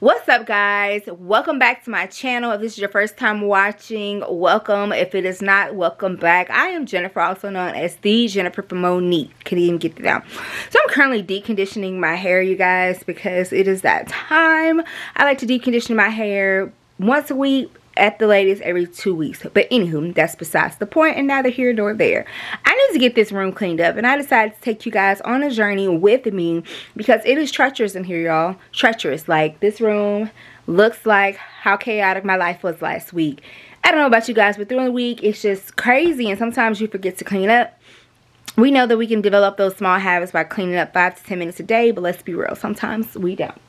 What's up, guys? Welcome back to my channel. If this is your first time watching, welcome. If it is not, welcome back. I am Jennifer, also known as the Jennifer from Monique. Couldn't even get it out. So I'm currently deep conditioning my hair, you guys, because it is that time. I like to deep condition my hair once a week, at the latest every 2 weeks. But anywho, that's besides the point, and neither here nor there. I need to get this room cleaned up, and I decided to take you guys on a journey with me because it is treacherous in here, y'all. Treacherous. Like, this room looks like how chaotic my life was last week. I don't know about you guys, but through the week it's just crazy, and sometimes you forget to clean up. We know that we can develop those small habits by cleaning up 5 to 10 minutes a day, but let's be real, sometimes we don't.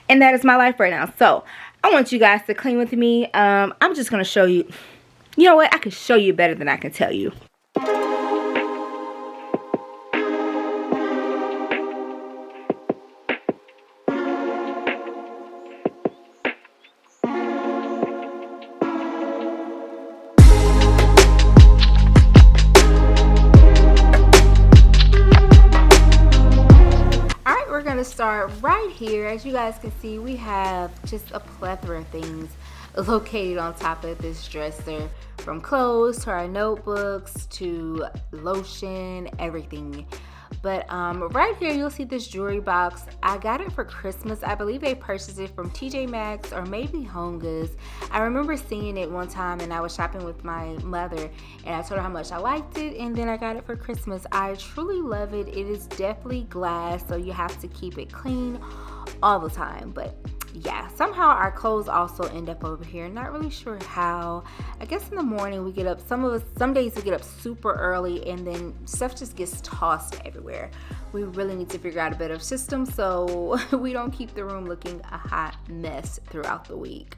And that is my life right now. So I want you guys to clean with me. I'm just going to show you. You know what? I can show you better than I can tell you. Start right here. As you guys can see, we have just a plethora of things located on top of this dresser, from clothes to our notebooks to lotion, everything. But right here you'll see this jewelry box. I got it for Christmas. I believe they purchased it from TJ Maxx or maybe Home Goods. I remember seeing it one time and I was shopping with my mother and I told her how much I liked it, and then I got it for Christmas. I truly love it. It is definitely glass, so you have to keep it clean all the time. But yeah, somehow our clothes also end up over here. Not really sure how. I guess in the morning we get up, some days we get up super early and then stuff just gets tossed everywhere. We really need to figure out a better system so we don't keep the room looking a hot mess throughout the week.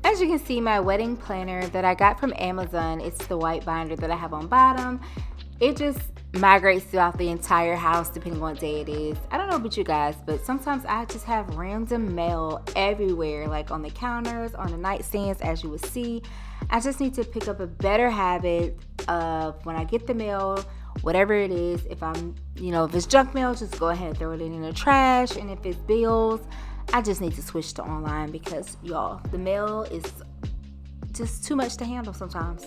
As you can see, my wedding planner that I got from Amazon, it's the white binder that I have on bottom. It just migrates throughout the entire house depending on what day it is. I don't know about you guys, but sometimes I just have random mail everywhere, like on the counters, on the nightstands, as you would see. I just need to pick up a better habit of when I get the mail, whatever it is, if if it's junk mail, just go ahead and throw it in the trash. And if it's bills, I just need to switch to online because, y'all, the mail is just too much to handle sometimes.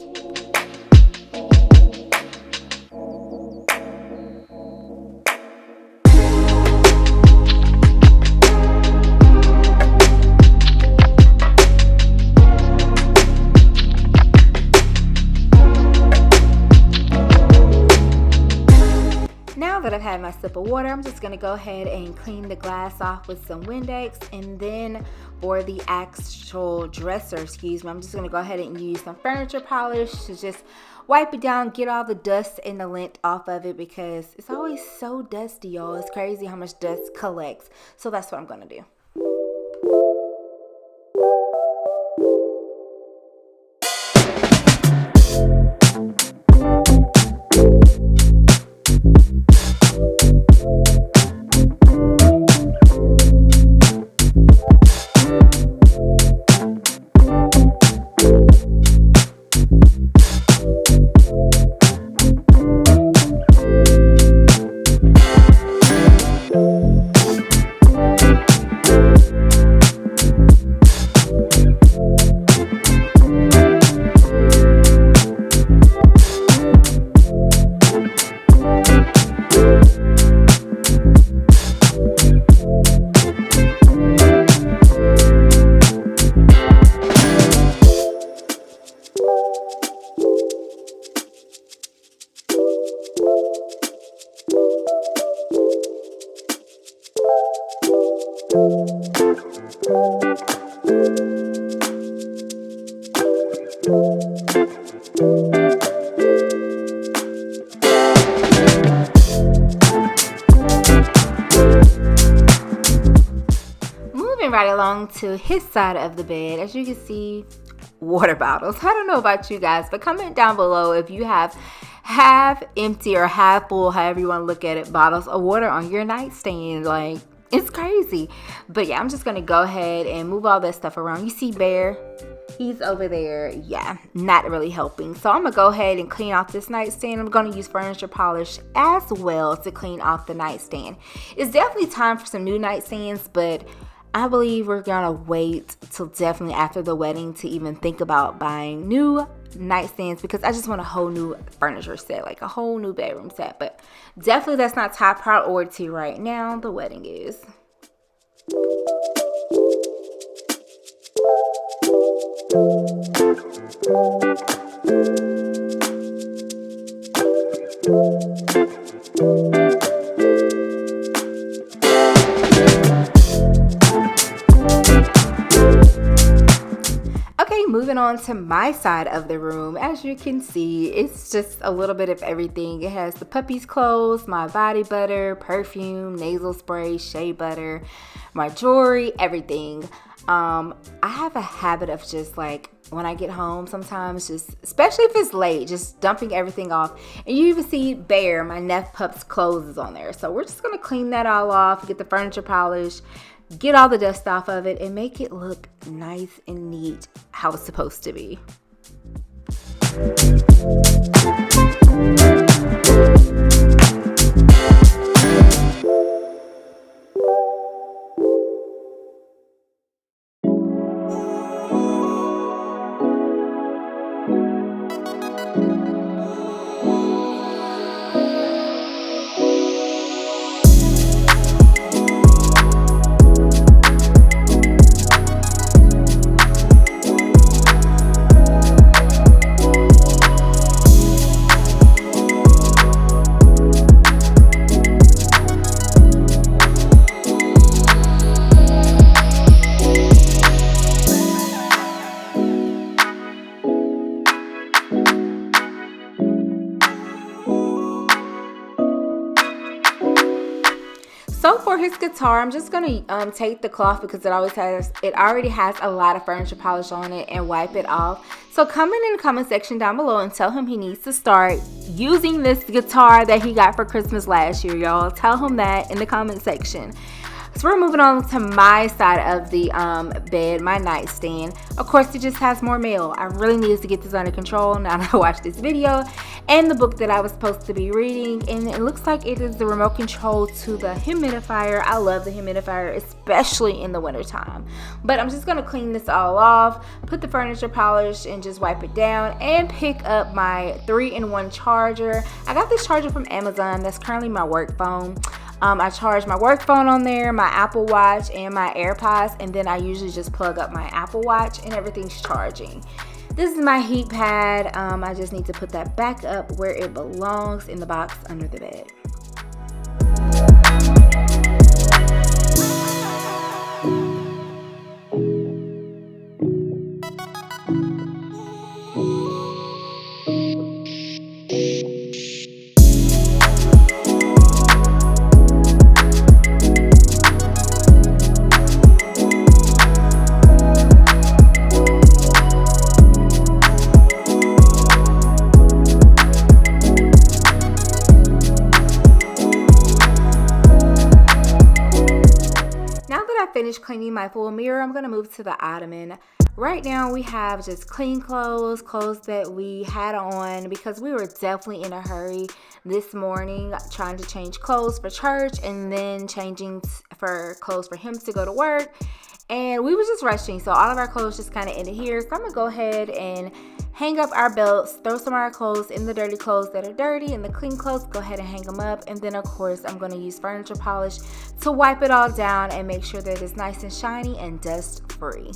Now that I've had my sip of water, I'm just going to go ahead and clean the glass off with some Windex, and then for the actual dresser, I'm just going to go ahead and use some furniture polish to just wipe it down, get all the dust and the lint off of it because it's always so dusty, y'all. It's crazy how much dust collects. So that's what I'm going to do. Moving right along to his side of the bed, as you can see, water bottles. I don't know about you guys, but comment down below if you have half empty or half full, however you want to look at it, bottles of water on your nightstand. Like, it's crazy. But yeah, I'm just gonna go ahead and move all that stuff around. You see Bear, He's over there, yeah, not really helping. So I'm gonna go ahead and clean off this nightstand. I'm gonna use furniture polish as well to clean off the nightstand. It's definitely time for some new nightstands, but I believe we're gonna wait till definitely after the wedding to even think about buying new nightstands, because I just want a whole new furniture set, like a whole new bedroom set. But definitely that's not top priority right now. The wedding is. Okay, moving on to my side of the room. As you can see, it's just a little bit of everything. It has the puppy's clothes, my body butter, perfume, nasal spray, shea butter, my jewelry, everything. I have a habit of just like when I get home sometimes, just especially if it's late, just dumping everything off. And you even see Bear, my Neff Pup's clothes is on there. So we're just gonna clean that all off, get the furniture polished, get all the dust off of it, and make it look nice and neat how it's supposed to be. So for his guitar, I'm just gonna take the cloth, because it already has a lot of furniture polish on it, and wipe it off. So comment in the comment section down below and tell him he needs to start using this guitar that he got for Christmas last year, y'all. Tell him that in the comment section. So we're moving on to my side of the bed, my nightstand. Of course, it just has more mail. I really needed to get this under control now that I watched this video and the book that I was supposed to be reading. And it looks like it is the remote control to the humidifier. I love the humidifier, especially in the wintertime. But I'm just going to clean this all off, put the furniture polish, and just wipe it down, and pick up my 3-in-1 charger. I got this charger from Amazon. That's currently my work phone. I charge my work phone on there, my Apple Watch, and my AirPods, and then I usually just plug up my Apple Watch and everything's charging. This is my heat pad. I just need to put that back up where it belongs, in the box under the bed. Finished cleaning my full mirror, I'm gonna move to the ottoman. Right now we have just clean clothes that we had on because we were definitely in a hurry this morning, trying to change clothes for church and then changing for clothes for him to go to work, and we were just rushing, so all of our clothes just kind of ended here. So I'm gonna go ahead and hang up our belts, throw some of our clothes in the dirty clothes that are dirty, and the clean clothes, go ahead and hang them up. And then of course I'm going to use furniture polish to wipe it all down and make sure that it's nice and shiny and dust free.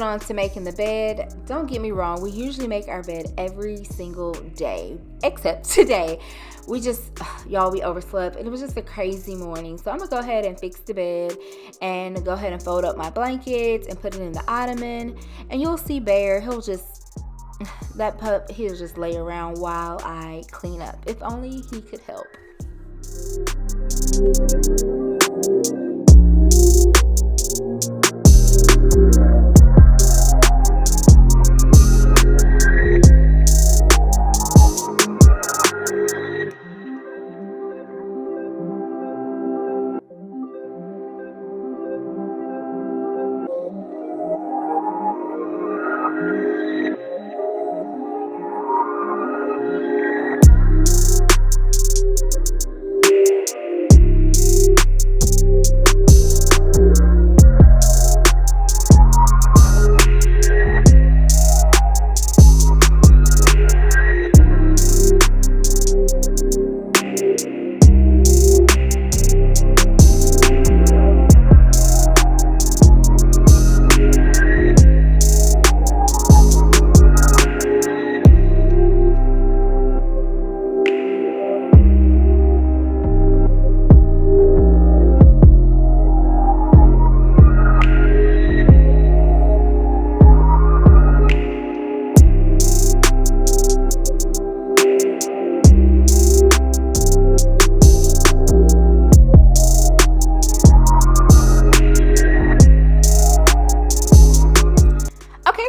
moving on to making the bed. Don't get me wrong, we usually make our bed every single day, except today. We just, y'all, we overslept and it was just a crazy morning. So I'm gonna go ahead and fix the bed and go ahead and fold up my blankets and put it in the ottoman. And you'll see Bear, he'll just lay around while I clean up. If only he could help.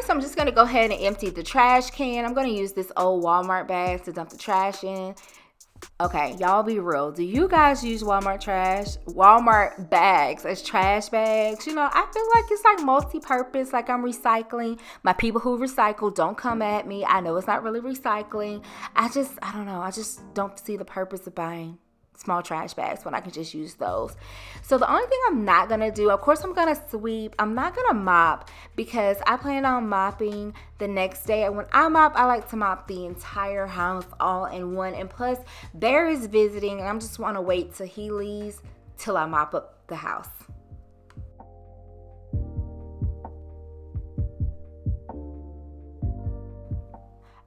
So I'm just going to go ahead and empty the trash can. I'm going to use this old Walmart bag to dump the trash in. Okay, y'all be real. Do you guys use Walmart bags as trash bags? You know, I feel like it's like multi-purpose, like I'm recycling. My people who recycle, don't come at me. I know it's not really recycling. I don't know. I just don't see the purpose of buying small trash bags when I can just use those. So the only thing I'm not gonna do, of course I'm gonna sweep. I'm not gonna mop because I plan on mopping the next day. And when I mop, I like to mop the entire house all in one. And plus, Bear is visiting and I just want to wait till he leaves till I mop up the house.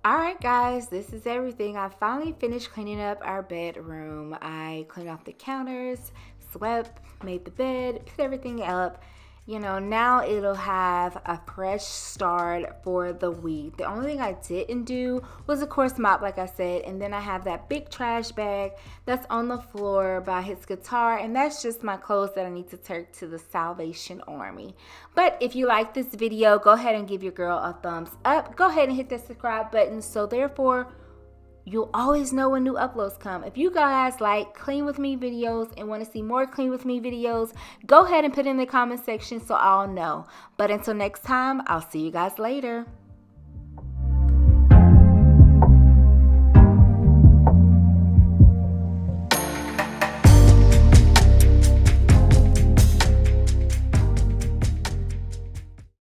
Alright guys, this is everything. I finally finished cleaning up our bedroom. I cleaned off the counters, swept, made the bed, put everything up. You know, now it'll have a fresh start for the week. The only thing I didn't do was, of course, mop, like I said. And then I have that big trash bag that's on the floor by his guitar. And that's just my clothes that I need to take to the Salvation Army. But if you like this video, go ahead and give your girl a thumbs up. Go ahead and hit the subscribe button. So therefore, you'll always know when new uploads come. If you guys like clean with me videos and want to see more clean with me videos, go ahead and put it in the comment section so I'll know. But until next time, I'll see you guys later.